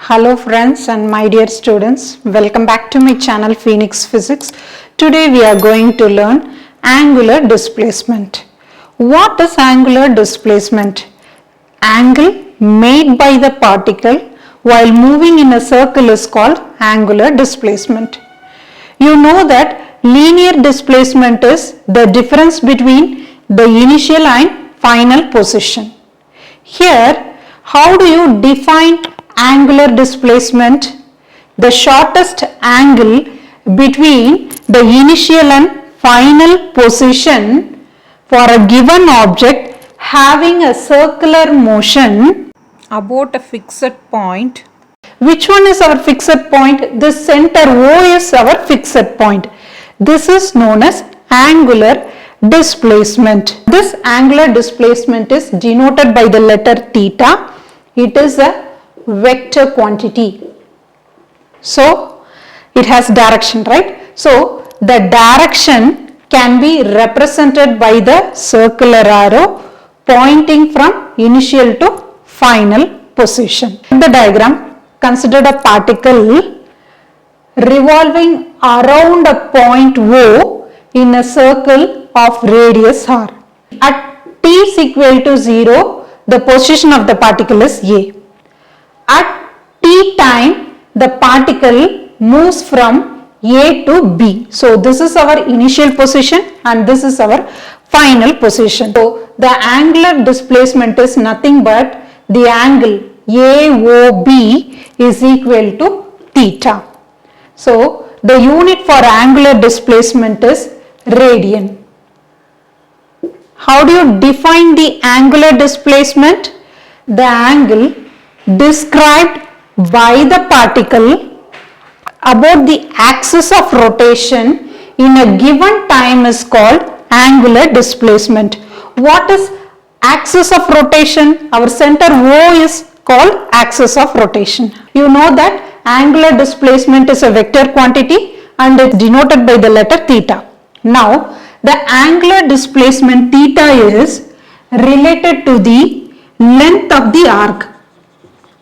Hello friends and my dear students, welcome back to my channel Phoenix Physics. Today we are going to learn angular displacement. What is angular displacement? Angle made by the particle while moving in a circle is called angular displacement. You know that linear displacement is the difference between the initial and final position. Here, how do you define angular displacement? The shortest angle between the initial and final position for a given object having a circular motion about a fixed point. Which one is our fixed point? The center O is our fixed point. This is known as angular displacement. This angular displacement is denoted by the letter theta. It is a vector quantity. So it has direction, right? So the direction can be represented by the circular arrow pointing from initial to final position. In the diagram, consider a particle revolving around a point O in a circle of radius r. At t is equal to 0, the position of the particle is A. At t time, the particle moves from A to B. So this is our initial position and this is our final position. So the angular displacement is nothing but the angle AOB is equal to theta. So the unit for angular displacement is radian. How do you define the angular displacement? The angle described by the particle about the axis of rotation in a given time is called angular displacement. What is axis of rotation? Our center O is called axis of rotation. You know that angular displacement is a vector quantity and it's denoted by the letter theta. Now the angular displacement theta is related to the length of the arc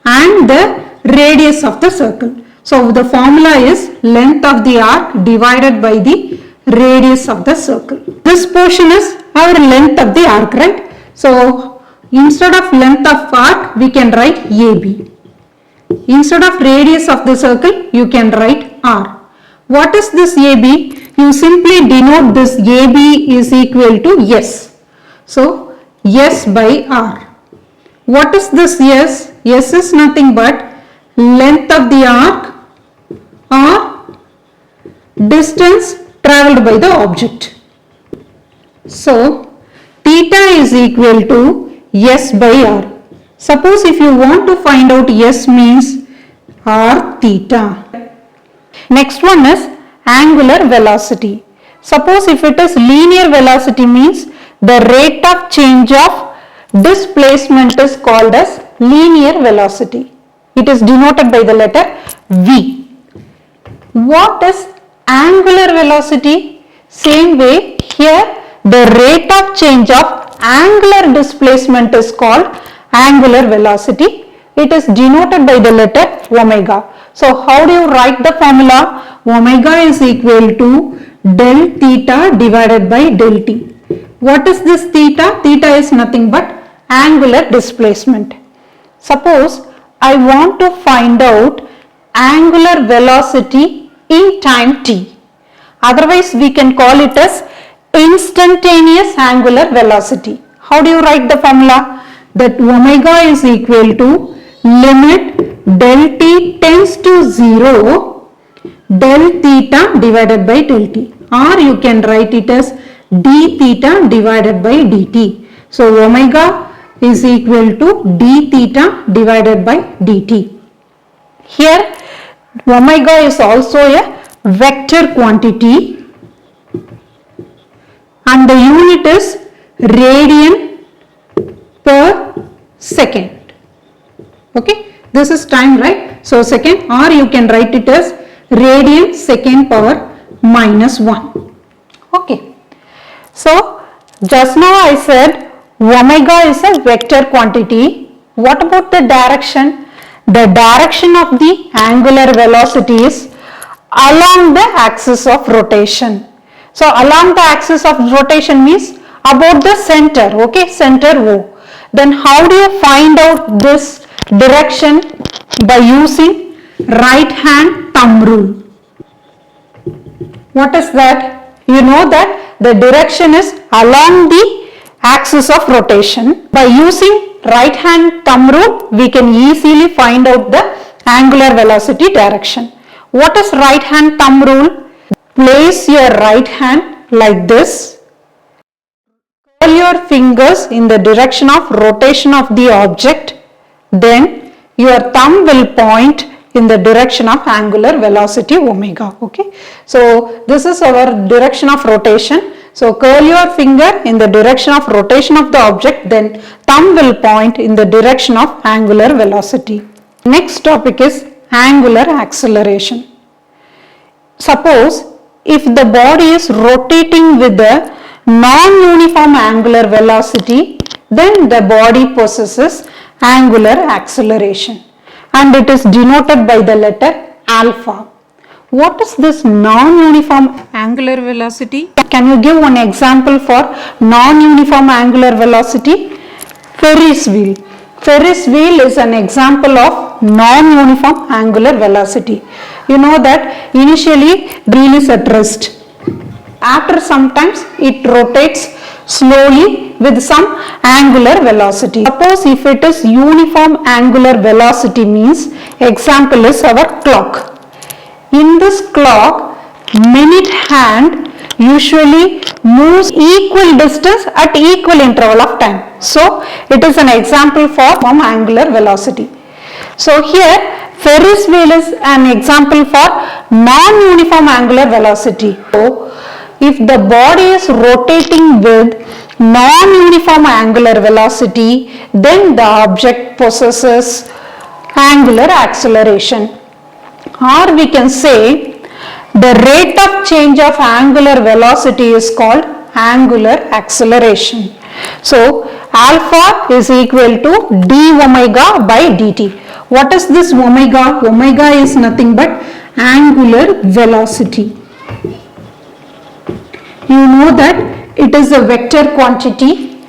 and the radius of the circle. So the formula is length of the arc divided by the radius of the circle. This portion is our length of the arc, right? So instead of length of arc, we can write AB. Instead of radius of the circle, you can write R. What is this AB? You simply denote this AB is equal to S. So S by R. What is this S? S is nothing but length of the arc or distance travelled by the object. So theta is equal to S by R. Suppose if you want to find out S means R theta. Next one is angular velocity. Suppose if it is linear velocity means the rate of change of displacement is called as linear velocity. It is denoted by the letter V. What is angular velocity? Same way here the rate of change of angular displacement is called angular velocity. It is denoted by the letter omega. So how do you write the formula? Omega is equal to del theta divided by del t. What is this theta? Theta is nothing but angular displacement. Suppose I want to find out angular velocity in time t. Otherwise we can call it as instantaneous angular velocity. How do you write the formula? That omega is equal to limit del t tends to 0 del theta divided by del t, or you can write it as d theta divided by dt. So omega is equal to d theta divided by dt. Here omega is also a vector quantity and the unit is radian per second. Okay, this is time, right? So second, or you can write it as radian second power minus 1. Okay, so just now I said omega is a vector quantity. What about the direction? the direction of the angular velocity is along the axis of rotation. So along the axis of rotation means about the center, okay, center O. Then how do you find out this direction? By using right hand thumb rule. What is that? You know that the direction is along the axis of rotation. By using right hand thumb rule, we can easily find out the angular velocity direction. What is right hand thumb rule? Place your right hand like this. Curl your fingers in the direction of rotation of the object. Then your thumb will point in the direction of angular velocity omega. Okay. So this is our direction of rotation. So curl your finger in the direction of rotation of the object. Then thumb will point in the direction of angular velocity. Next topic is angular acceleration. Suppose if the body is rotating with a non-uniform angular velocity, then the body possesses angular acceleration and it is denoted by the letter alpha. What is this non-uniform angular velocity? Can you give one example for non-uniform angular velocity? Ferris wheel. Ferris wheel is an example of non-uniform angular velocity. You know that initially the wheel is at rest. After some times it rotates slowly with some angular velocity. Suppose if it is uniform angular velocity means example is our clock. In this clock, minute hand usually moves equal distance at equal interval of time. So it is an example for angular velocity. So here Ferris wheel is an example for non-uniform angular velocity. So if the body is rotating with non-uniform angular velocity, then the object possesses angular acceleration. Or we can say the rate of change of angular velocity is called angular acceleration. So alpha is equal to d omega by dt. What is this omega? Omega is nothing but angular velocity. You know that it is a vector quantity.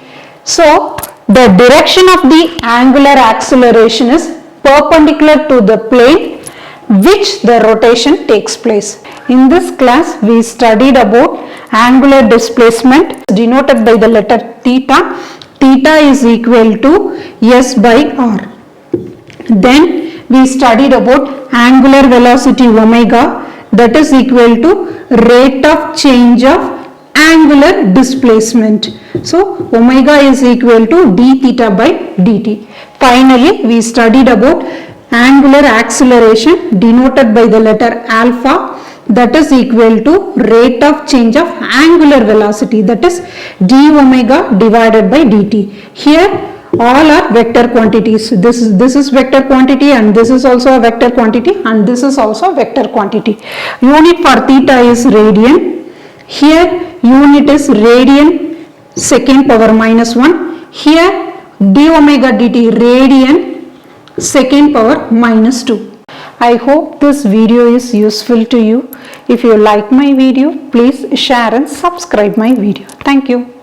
So the direction of the angular acceleration is perpendicular to the plane which the rotation takes place. In this class we studied about angular displacement denoted by the letter theta. Theta is equal to S by R. Then we studied about angular velocity omega, that is equal to rate of change of angular displacement. So omega is equal to d theta by dt. Finally we studied about angular acceleration denoted by the letter alpha, that is equal to rate of change of angular velocity, that is d omega divided by dt. Here all are vector quantities. This is vector quantity and this is also a vector quantity and this is also a vector quantity. Unit for theta is radian. Here unit is radian second power minus 1. Here d omega dt radian second power minus 2. I hope this video is useful to you. If you like my video, please share and subscribe my video. Thank you.